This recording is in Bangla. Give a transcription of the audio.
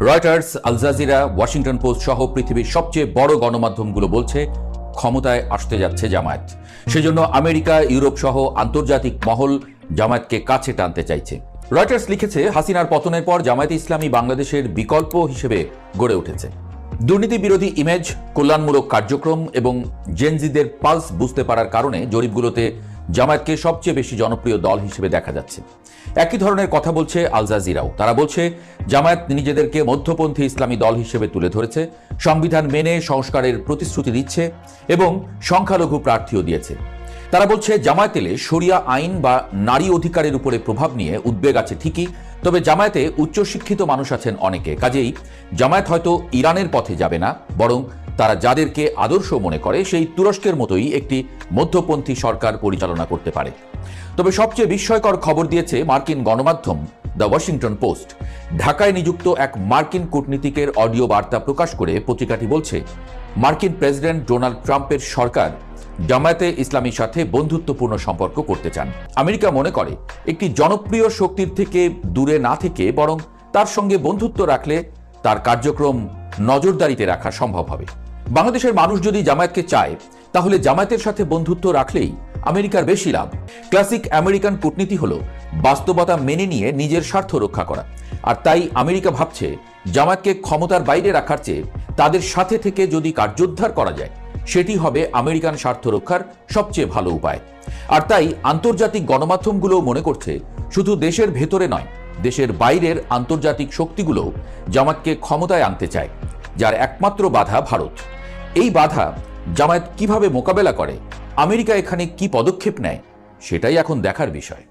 Reuters, Al Jazeera, Washington Post সহ পৃথিবীর সবচেয়ে বড় গণমাধ্যমগুলো বলছে ক্ষমতায় আসতে যাচ্ছে জামায়াত। সেজন্য আমেরিকা, ইউরোপ সহ আন্তর্জাতিক মহল জামায়াতকে কাছে টানতে চাইছে। রয়টার্স লিখেছে, হাসিনার পতনের পর জামায়াতে ইসলামী বাংলাদেশের বিকল্প হিসেবে গড়ে উঠেছে। দুর্নীতি বিরোধী ইমেজ, কল্যাণমূলক কার্যক্রম এবং জেনজিদের পালস বুঝতে পারার কারণে জরিপগুলোতে জামায়াতকে সবচেয়ে বেশি জনপ্রিয় দল হিসেবে দেখা যাচ্ছে। একই ধরনের কথা বলছে আল জাজিরাও। তারা বলছে জামায়াত নিজেদেরকে মধ্যপন্থী ইসলামী দল হিসেবে তুলে ধরেছে, সংবিধান মেনে সংস্কারের প্রতিশ্রুতি দিচ্ছে এবং সংখ্যালঘু প্রার্থীও দিয়েছে। তারা বলছে জামায়াত এলে শরিয়া আইন বা নারী অধিকারের উপরে প্রভাব নিয়ে উদ্বেগ আছে ঠিকই, তবে জামায়াতে উচ্চশিক্ষিত মানুষ আছেন অনেকে, কাজেই জামায়াত হয়তো ইরানের পথে যাবে না, বরং তারা যাদেরকে আদর্শ মনে করে সেই তুরস্কের মতোই একটি মধ্যপন্থী সরকার পরিচালনা করতে পারে। তবে সবচেয়ে বিস্ময়কর খবর দিয়েছে মার্কিন গণমাধ্যম দ্য ওয়াশিংটন পোস্ট। ঢাকায় নিযুক্ত এক মার্কিন কূটনীতিকের অডিও বার্তা প্রকাশ করে পত্রিকাটি বলছে, মার্কিন প্রেসিডেন্ট ডোনাল্ড ট্রাম্পের সরকার জামায়াতে ইসলামীর সাথে বন্ধুত্বপূর্ণ সম্পর্ক করতে চান। আমেরিকা মনে করে একটি জনপ্রিয় শক্তির থেকে দূরে না থেকে বরং তার সঙ্গে বন্ধুত্ব রাখলে তার কার্যক্রম নজরদারিতে রাখা সম্ভব হবে। বাংলাদেশের মানুষ যদি জামায়াতকে চায়, তাহলে জামায়াতের সাথে বন্ধুত্ব রাখলেই আমেরিকার বেশি লাভ। ক্লাসিক আমেরিকান কূটনীতি হলো বাস্তবতা মেনে নিয়ে নিজের স্বার্থ রক্ষা করা, আর তাই আমেরিকা ভাবছে জামায়াতকে ক্ষমতার বাইরে রাখার চেয়ে তাদের সাথে থেকে যদি কার্যোদ্ধার করা যায়, সেটি হবে আমেরিকান স্বার্থ রক্ষার সবচেয়ে ভালো উপায়। আর তাই আন্তর্জাতিক গণমাধ্যমগুলো মনে করছে শুধু দেশের ভেতরে নয়, দেশের বাইরের আন্তর্জাতিক শক্তিগুলো জামায়াতকে ক্ষমতায় আনতে চায়, যার একমাত্র বাধা ভারত। এই বাধা জামায়াত কিভাবে মোকাবেলা করে, আমেরিকা এখানে কি পদক্ষেপ নেয়, সেটাই এখন দেখার বিষয়।